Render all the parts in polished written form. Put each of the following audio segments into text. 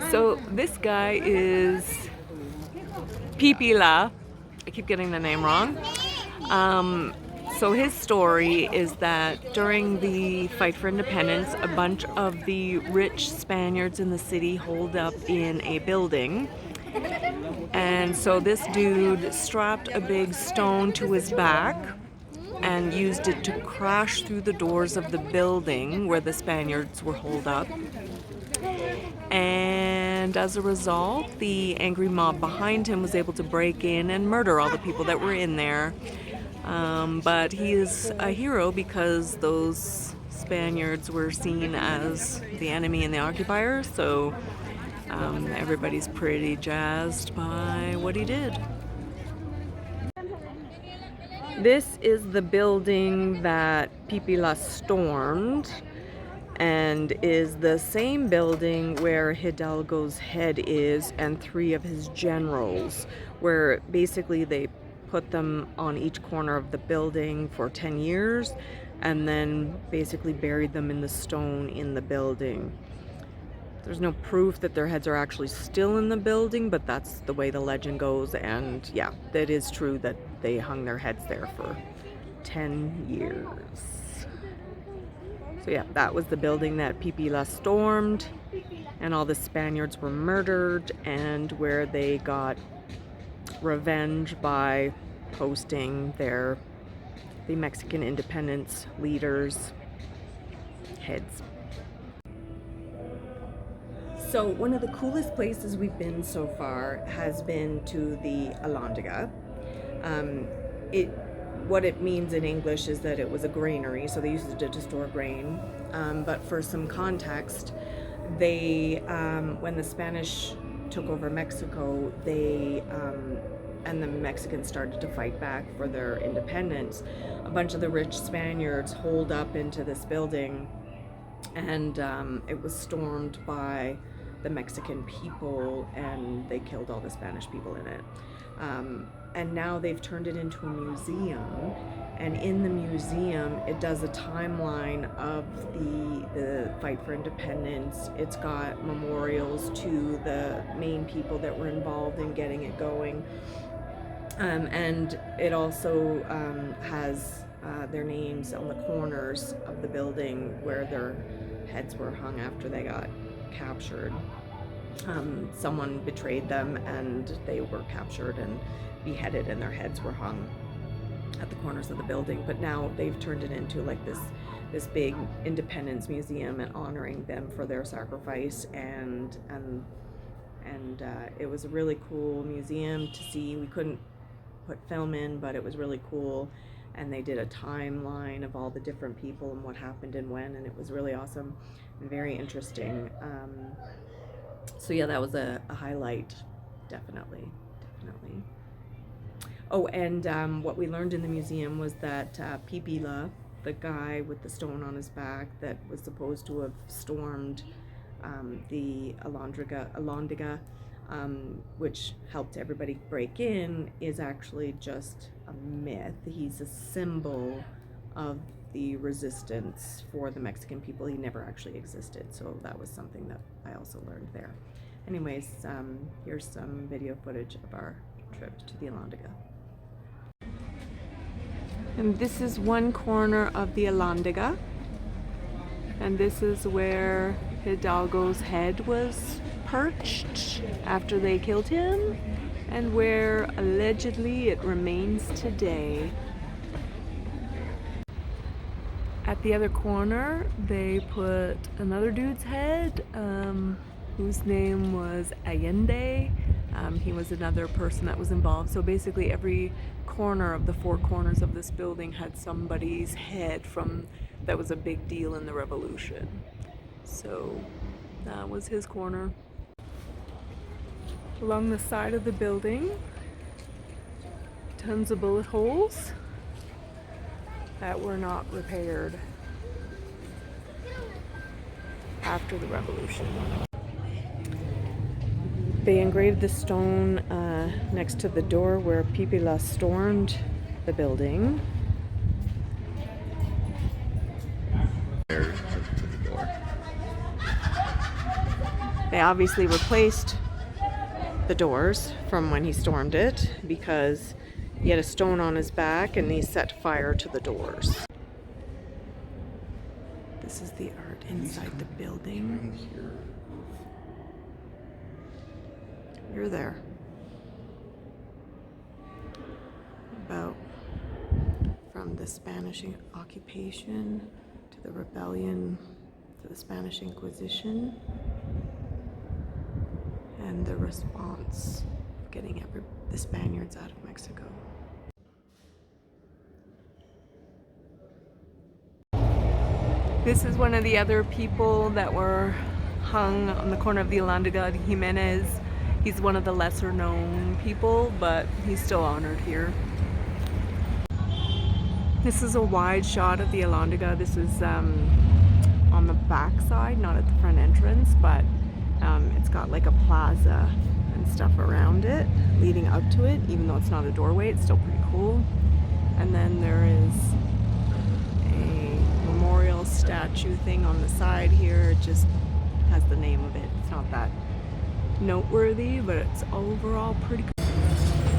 So this guy is Pipila. I keep getting the name wrong. So his story is that during the fight for independence, a bunch of the rich Spaniards in the city holed up in a building. And so this dude strapped a big stone to his back and used it to crash through the doors of the building where the Spaniards were holed up. And as a result, the angry mob behind him was able to break in and murder all the people that were in there. But he is a hero because those Spaniards were seen as the enemy and the occupiers, so everybody's pretty jazzed by what he did. This is the building that Pipila stormed, and is the same building where Hidalgo's head is and 3 of his generals, where basically they put them on each corner of the building for 10 years and then basically buried them in the stone in the building. There's no proof that their heads are actually still in the building, but that's the way the legend goes, and yeah, that is true that they hung their heads there for 10 years. So yeah, that was the building that Pipila stormed, and all the Spaniards were murdered, and where they got revenge by posting the Mexican independence leaders' heads. So one of the coolest places we've been so far has been to the Alhóndiga. What it means in English is that it was a granary, so they used it to store grain. But for some context, when the Spanish took over Mexico, and the Mexicans started to fight back for their independence, a bunch of the rich Spaniards holed up into this building, and it was stormed by the Mexican people, and they killed all the Spanish people in it. And now they've turned it into a museum, and in the museum it does a timeline of the fight for independence. It's got memorials to the main people that were involved in getting it going, and it also has their names on the corners of the building where their heads were hung after they got captured. Someone betrayed them and they were captured and beheaded, and their heads were hung at the corners of the building. But now they've turned it into like this big independence museum and honoring them for their sacrifice, and it was a really cool museum to see. We couldn't put film in, but it was really cool, and they did a timeline of all the different people and what happened and when, and it was really awesome and very interesting. So yeah, that was a highlight, definitely. Oh, and what we learned in the museum was that Pipila, the guy with the stone on his back that was supposed to have stormed the Alhóndiga, which helped everybody break in, is actually just a myth. He's a symbol of the resistance for the Mexican people. He never actually existed, so that was something that I also learned there. Anyways, here's some video footage of our trip to the Alhóndiga. And this is one corner of the Alhóndiga, and this is where Hidalgo's head was perched after they killed him, and where allegedly it remains today. At the other corner, they put another dude's head, whose name was Allende. He was another person that was involved. So basically every corner of the 4 corners of this building had somebody's head that was a big deal in the revolution. So that was his corner. Along the side of the building, tons of bullet holes that were not repaired after the revolution. They engraved the stone next to the door where Pipila stormed the building. They obviously replaced the doors from when he stormed it because he had a stone on his back and he set fire to the doors. This is the art inside the building. You're there. About from the Spanish occupation to the rebellion to the Spanish Inquisition and the response of getting the Spaniards out of Mexico. This is one of the other people that were hung on the corner of the Alhóndiga de Jimenez. He's one of the lesser known people, but he's still honored here. This is a wide shot of the Alhóndiga. This is on the back side, not at the front entrance, but it's got like a plaza and stuff around it, leading up to it. Even though it's not a doorway, it's still pretty cool. And then there is a memorial statue thing on the side here. It just has the name of it. It's not that noteworthy, but it's overall pretty cool.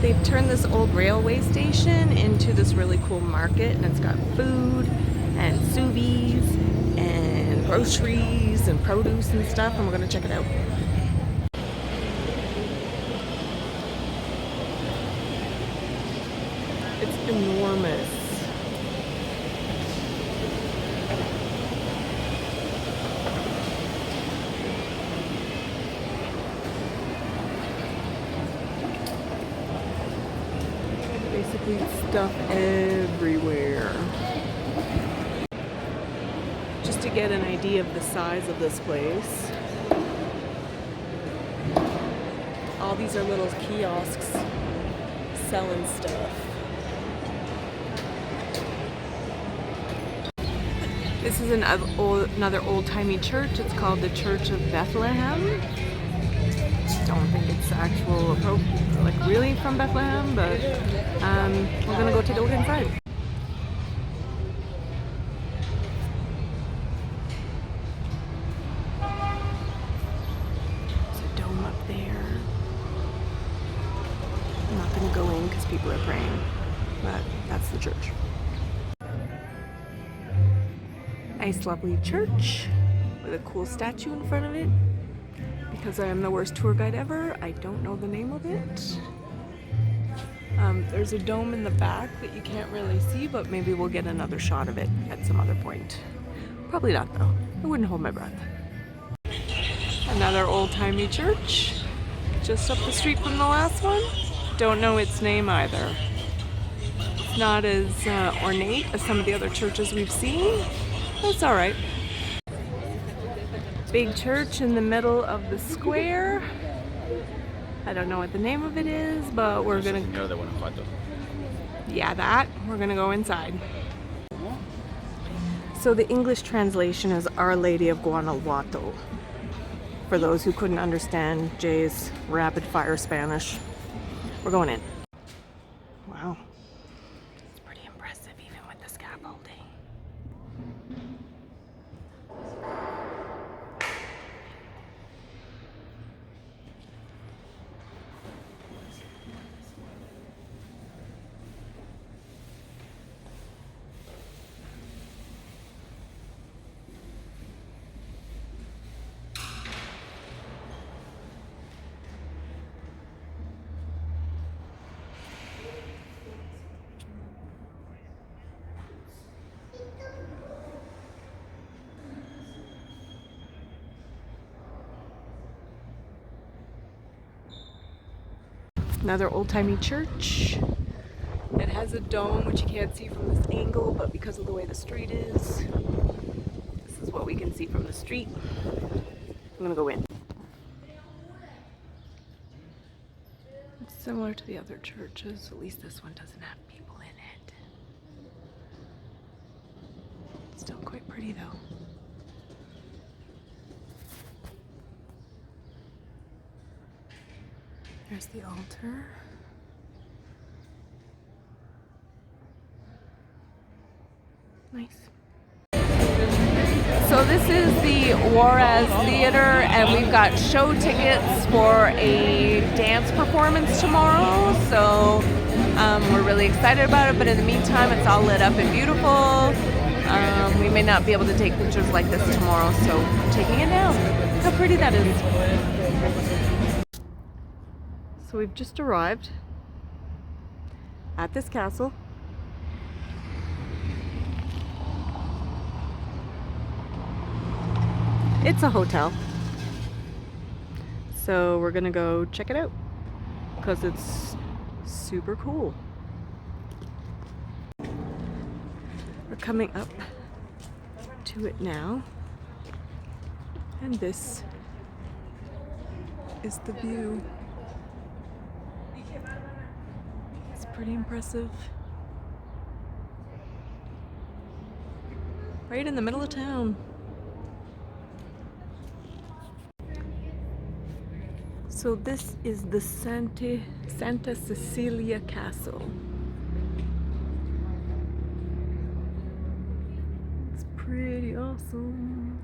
They've turned this old railway station into this really cool market, and it's got food and sous vide and groceries and produce and stuff, and we're gonna check it out. It's enormous. Basically stuff everywhere. Just to get an idea of the size of this place. All these are little kiosks selling stuff. This is another old-timey church. It's called the Church of Bethlehem. Don't think it's actual, like really from Bethlehem, but we're gonna go take a look inside. There's a dome up there. I'm not gonna go in because people are praying, but that's the church. Nice, lovely church with a cool statue in front of it. Because I am the worst tour guide ever, I don't know the name of it. There's a dome in the back that you can't really see, but maybe we'll get another shot of it at some other point. Probably not though. I wouldn't hold my breath. Another old-timey church, just up the street from the last one. Don't know its name either. It's not as ornate as some of the other churches we've seen. That's alright. Big church in the middle of the square. I don't know what the name of it is, but we're gonna... Señor de Guanajuato. Yeah, that. We're gonna go inside. So the English translation is Our Lady of Guanajuato. For those who couldn't understand Jay's rapid fire Spanish. We're going in. Wow. It's pretty impressive even with the scaffolding. Another old-timey church. It has a dome, which you can't see from this angle, but because of the way the street is, this is what we can see from the street. I'm gonna go in. It's similar to the other churches, at least this one doesn't have people in it. It's still quite pretty though. There's the altar. Nice. So this is the Juarez Theater, and we've got show tickets for a dance performance tomorrow. So we're really excited about it, but in the meantime, it's all lit up and beautiful. We may not be able to take pictures like this tomorrow, so I'm taking it down. Look how pretty that is. So we've just arrived at this castle. It's a hotel. So we're gonna go check it out because it's super cool. We're coming up to it now, and this is the view. It's pretty impressive. Right in the middle of town. So this is the Santa Cecilia Castle. It's pretty awesome.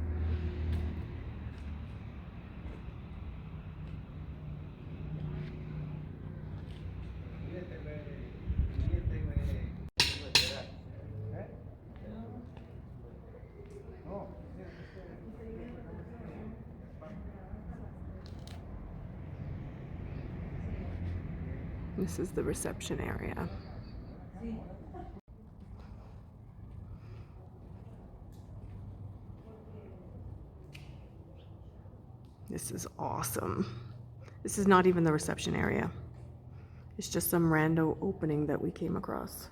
This is the reception area. This is awesome. This is not even the reception area. It's just some rando opening that we came across.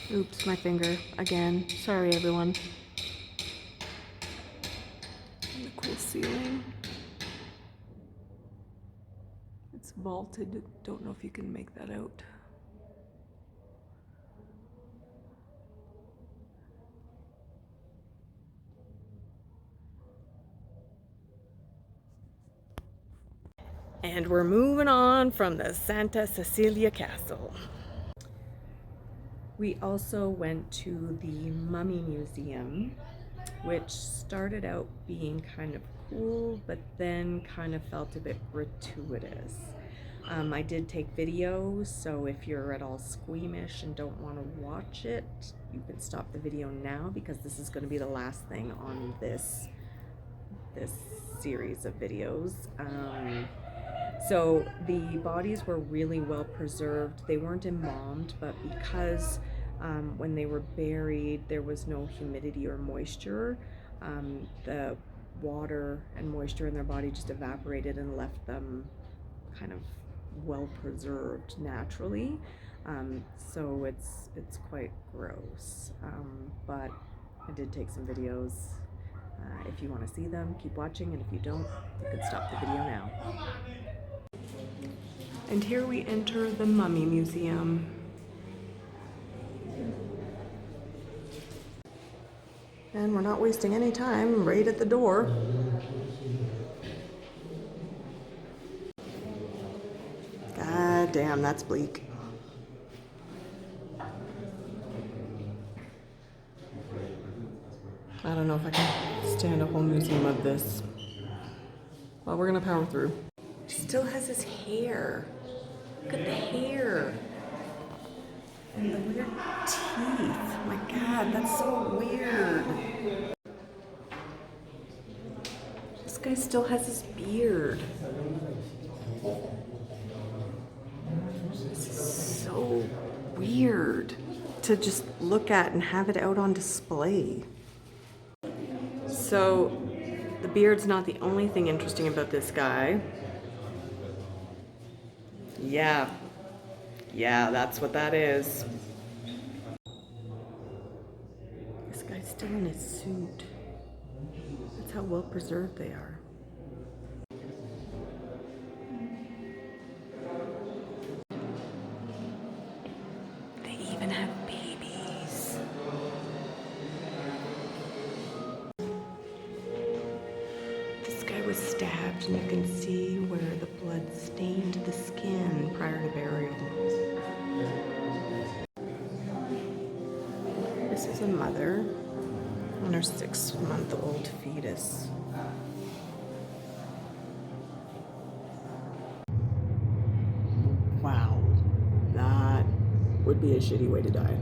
Oops, my finger again. Sorry, everyone. And the cool ceiling. It's vaulted. Don't know if you can make that out. And we're moving on from the Santa Cecilia Castle. We also went to the Mummy Museum, which started out being kind of cool, but then kind of felt a bit gratuitous. I did take videos, so if you're at all squeamish and don't want to watch it, you can stop the video now, because this is going to be the last thing on this series of videos. So the bodies were really well preserved. They weren't embalmed, but because when they were buried there was no humidity or moisture, the water and moisture in their body just evaporated and left them kind of well preserved naturally. So it's quite gross, but I did take some videos. If you want to see them, keep watching, and if you don't, you can stop the video now. And here we enter the Mummy Museum. And we're not wasting any time, right at the door. God damn, that's bleak. I don't know if I can stand a whole museum of this. Well, we're gonna power through. She still has his hair. Look at the hair. And the weird teeth. My God, that's so weird. This guy still has his beard. This is so weird to just look at and have it out on display. So, the beard's not the only thing interesting about this guy. Yeah, that's what that is. This guy's still in his suit. That's how well preserved they are. They even have babies. guy was stabbed, and you can see where the blood stained the skin prior to burial. This is a mother and her 6-month-old fetus. Wow, that would be a shitty way to die.